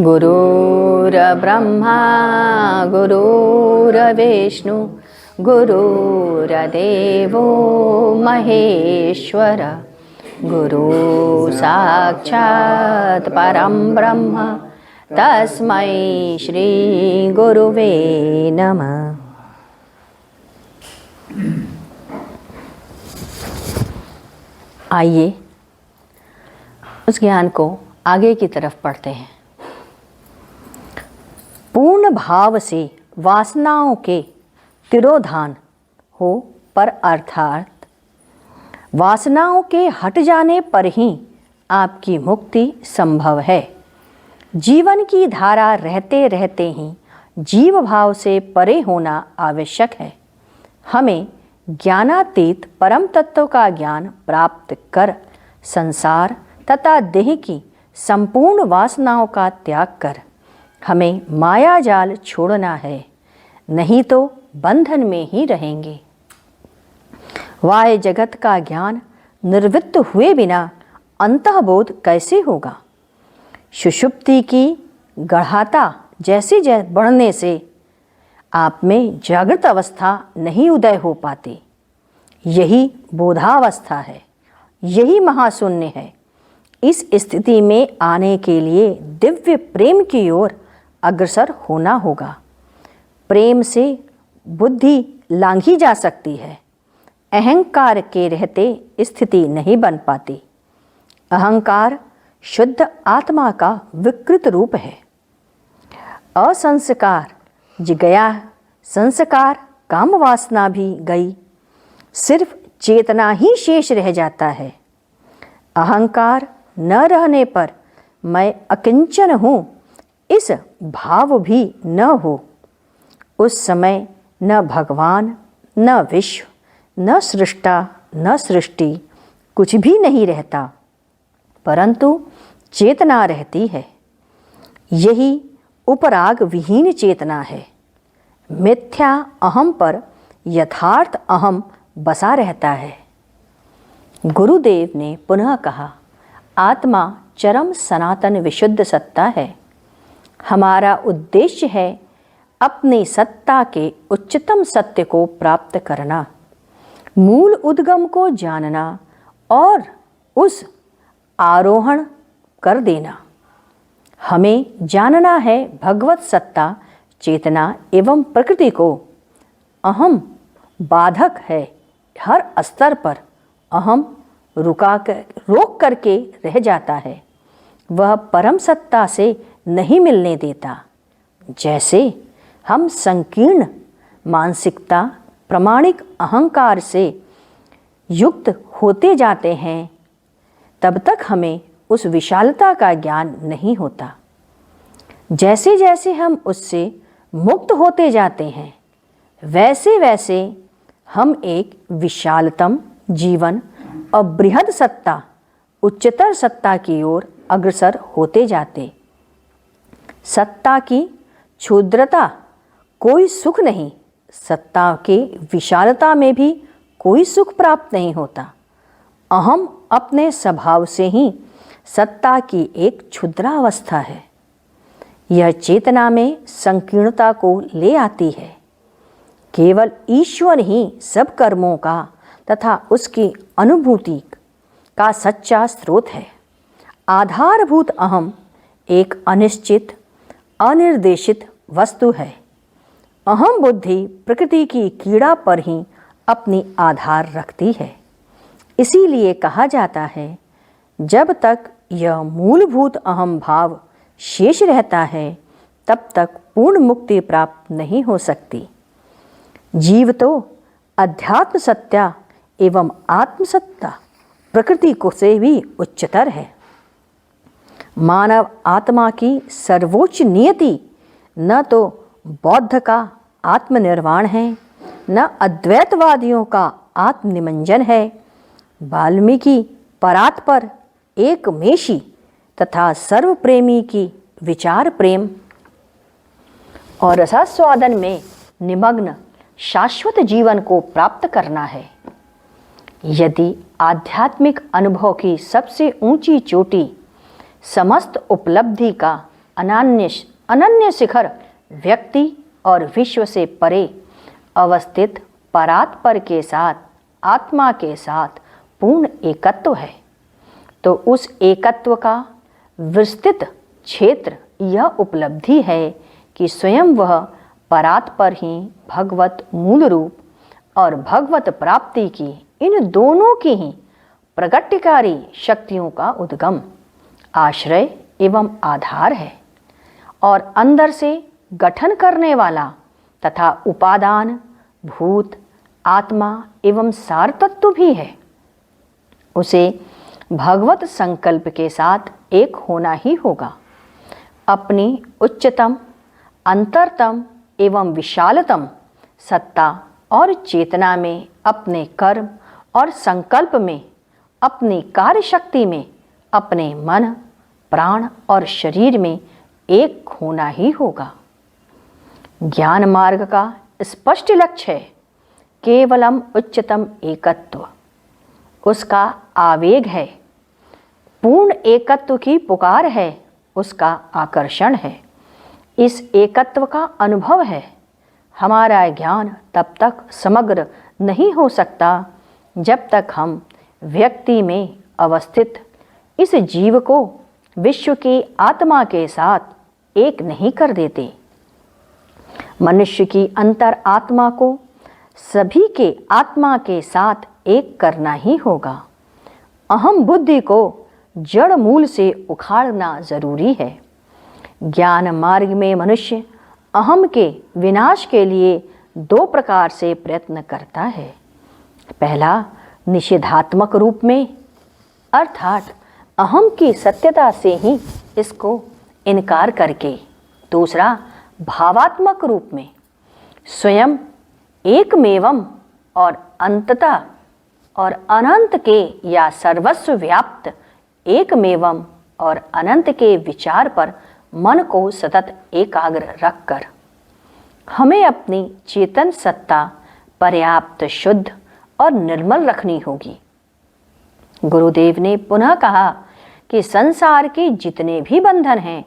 गुरुर्ब्रह्मा गुरुर्विष्णु गुरुर्देवो महेश्वर गुरु साक्षात् परं ब्रह्म तस्मै श्री गुरुवे नमः। आइए उस ज्ञान को आगे की तरफ पढ़ते हैं। पूर्ण भाव से वासनाओं के तिरोधान हो पर अर्थात वासनाओं के हट जाने पर ही आपकी मुक्ति संभव है। जीवन की धारा रहते रहते ही जीव भाव से परे होना आवश्यक है। हमें ज्ञानातीत परम तत्व का ज्ञान प्राप्त कर संसार तथा देह की संपूर्ण वासनाओं का त्याग कर हमें माया जाल छोड़ना है, नहीं तो बंधन में ही रहेंगे। वाह्य जगत का ज्ञान निर्वृत्त हुए बिना अंतःबोध कैसे होगा? सुषुप्ति की गहनता जैसे बढ़ने से आप में जागृत अवस्था नहीं उदय हो पाती। यही बोधावस्था है, यही महाशून्य है। इस स्थिति में आने के लिए दिव्य प्रेम की ओर अग्रसर होना होगा। प्रेम से बुद्धि लांघी जा सकती है। अहंकार के रहते स्थिति नहीं बन पाती। अहंकार शुद्ध आत्मा का विकृत रूप है। असंस्कार गया, संस्कार काम वासना भी गई, सिर्फ चेतना ही शेष रह जाता है। अहंकार न रहने पर मैं अकिंचन हूँ इस भाव भी न हो, उस समय न भगवान न विश्व न सृष्टा न सृष्टि कुछ भी नहीं रहता, परंतु चेतना रहती है। यही उपराग विहीन चेतना है। मिथ्या अहम पर यथार्थ अहम बसा रहता है। गुरुदेव ने पुनः कहा, आत्मा चरम सनातन विशुद्ध सत्ता है। हमारा उद्देश्य है अपनी सत्ता के उच्चतम सत्य को प्राप्त करना, मूल उद्गम को जानना और उस आरोहण कर देना। हमें जानना है भगवत सत्ता, चेतना एवं प्रकृति को। अहम बाधक है। हर स्तर पर अहम रोक करके रह जाता है। वह परम सत्ता से नहीं मिलने देता। जैसे हम संकीर्ण मानसिकता प्रामाणिक अहंकार से युक्त होते जाते हैं, तब तक हमें उस विशालता का ज्ञान नहीं होता। जैसे जैसे हम उससे मुक्त होते जाते हैं, वैसे वैसे हम एक विशालतम जीवन और बृहद सत्ता, उच्चतर सत्ता की ओर अग्रसर होते जाते। सत्ता की क्षुद्रता कोई सुख नहीं, सत्ता के विशालता में भी कोई सुख प्राप्त नहीं होता। अहम अपने स्वभाव से ही सत्ता की एक क्षुद्रावस्था है। यह चेतना में संकीर्णता को ले आती है। केवल ईश्वर ही सब कर्मों का तथा उसकी अनुभूति का सच्चा स्रोत है। आधारभूत अहम एक अनिश्चित अनिर्देशित वस्तु है। अहम बुद्धि प्रकृति की कीड़ा पर ही अपनी आधार रखती है। इसीलिए कहा जाता है, जब तक यह मूलभूत अहम भाव शेष रहता है, तब तक पूर्ण मुक्ति प्राप्त नहीं हो सकती। जीव तो अध्यात्म सत्ता एवं आत्मसत्ता प्रकृति को से भी उच्चतर है। मानव आत्मा की सर्वोच्च नियति न तो बौद्ध का आत्मनिर्वाण है, न अद्वैतवादियों का आत्मनिमंजन है। वाल्मीकि परात्पर एक मेषी तथा सर्वप्रेमी की विचार प्रेम और रसास्वादन में निमग्न शाश्वत जीवन को प्राप्त करना है। यदि आध्यात्मिक अनुभव की सबसे ऊंची चोटी समस्त उपलब्धि का अनन्य शिखर व्यक्ति और विश्व से परे अवस्थित परात्पर के साथ, आत्मा के साथ पूर्ण एकत्व है, तो उस एकत्व का विस्तृत क्षेत्र यह उपलब्धि है कि स्वयं वह परात्पर ही भगवत मूल रूप और भगवत प्राप्ति की इन दोनों की ही प्रगट्यकारी शक्तियों का उद्गम, आश्रय एवं आधार है और अंदर से गठन करने वाला तथा उपादान, भूत, आत्मा एवं सार तत्व भी है। उसे भगवत संकल्प के साथ एक होना ही होगा। अपनी उच्चतम, अंतरतम एवं विशालतम सत्ता और चेतना में, अपने कर्म और संकल्प में, अपनी कार्य शक्ति में, अपने मन, प्राण और शरीर में एक होना ही होगा। ज्ञान मार्ग का स्पष्ट लक्ष्य है केवलम उच्चतम एकत्व, उसका आवेग है। पूर्ण एकत्व की पुकार है, उसका आकर्षण है। इस एकत्व का अनुभव है। हमारा ज्ञान तब तक समग्र नहीं हो सकता जब तक हम व्यक्ति में अवस्थित इस जीव को विश्व की आत्मा के साथ एक नहीं कर देते। मनुष्य की अंतर आत्मा को सभी के आत्मा के साथ एक करना ही होगा। अहम बुद्धि को जड़ मूल से उखाड़ना जरूरी है। ज्ञान मार्ग में मनुष्य अहम के विनाश के लिए दो प्रकार से प्रयत्न करता है। पहला निषेधात्मक रूप में, अर्थात अहम की सत्यता से ही इसको इनकार करके। दूसरा भावात्मक रूप में, स्वयं एकमेवम और अंततः और अनंत के या सर्वस्व व्याप्त एकमेवम और अनंत के विचार पर मन को सतत एकाग्र रखकर हमें अपनी चेतन सत्ता पर्याप्त शुद्ध और निर्मल रखनी होगी। गुरुदेव ने पुनः कहा कि संसार के जितने भी बंधन हैं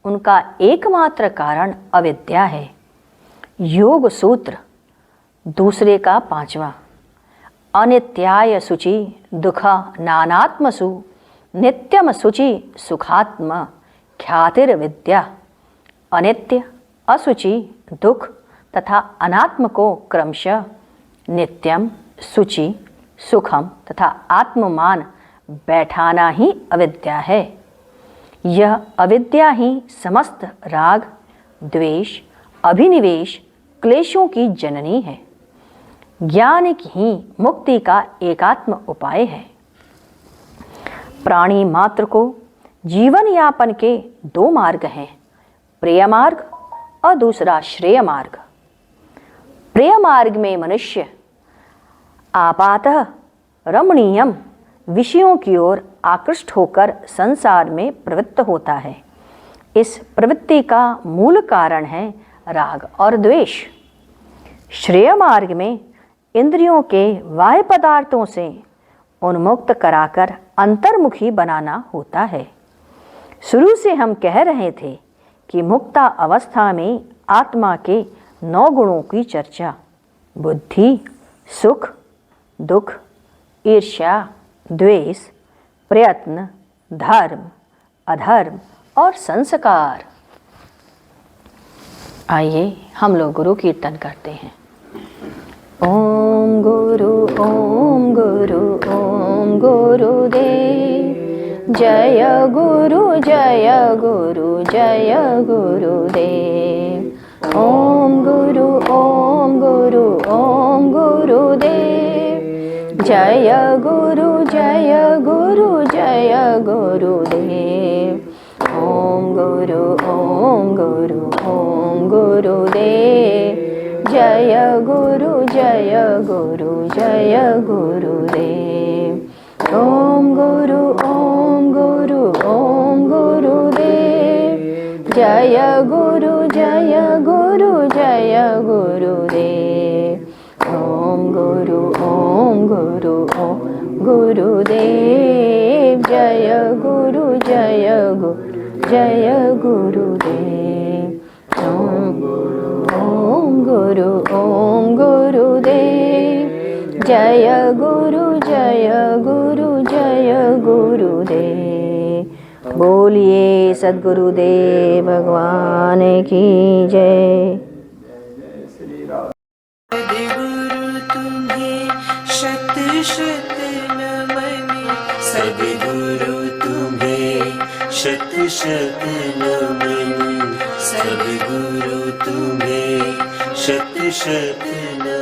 उनका एकमात्र कारण अविद्या है। योग सूत्र दूसरे का 5वां। अनित्याय शुचि दुख नानात्मसु नित्यम शुचि सुखात्म ख्यातिर्विद्या। अनित्य, अशुचि, दुख तथा अनात्म को क्रमशः नित्यम, शुचि, सुखम तथा आत्ममान बैठाना ही अविद्या है। यह अविद्या ही समस्त राग, द्वेष, अभिनिवेश, क्लेशों की जननी है। ज्ञान ही मुक्ति का एकात्म उपाय है। प्राणी मात्र को जीवन यापन के दो मार्ग हैं, प्रिय मार्ग और दूसरा श्रेय मार्ग। प्रिय मार्ग में मनुष्य आपातः रमणीयम विषयों की ओर आकृष्ट होकर संसार में प्रवृत्त होता है। इस प्रवृत्ति का मूल कारण है राग और द्वेष। श्रेय मार्ग में इंद्रियों के बाह्य पदार्थों से उन्मुक्त कराकर अंतर्मुखी बनाना होता है। शुरू से हम कह रहे थे कि मुक्ता अवस्था में आत्मा के 9 गुणों की चर्चा, बुद्धि, सुख, दुख, ईर्ष्या, द्वेष, प्रयत्न, धर्म, अधर्म और संस्कार। आइए हम लोग गुरु कीर्तन करते हैं। ओम गुरु ओम गुरु ओम गुरुदेव, जय गुरु जय गुरु जय गुरुदेव। ओम गुरु ओम गुरु ओम गुरुदेव, जय गुरु जय गुरु जय गुरुदेव। ओम गुरु ओम गुरु ओम गुरुदेव, जय गुरु जय गुरु जय गुरुदेव। ओम गुरु ओम गुरु ओम गुरुदेव, जय गुरु जय गुरु जय गुरुदेव। ओम गुरु ओम गुरु ओम गुरुदेव, जय गुरु जय गुरु जय गुरुदेव। गुरु ओम गुरुदेव जय गुरु जय गुरु जय गुरुदेव। बोलिए सद्गुरुदेव भगवान की जय। सद्गुरु तुम्हें शत शत नमन, सद्गुरु तुम्हें शत शत नमन, सद्गुरु तुम्हें शत शत नमन।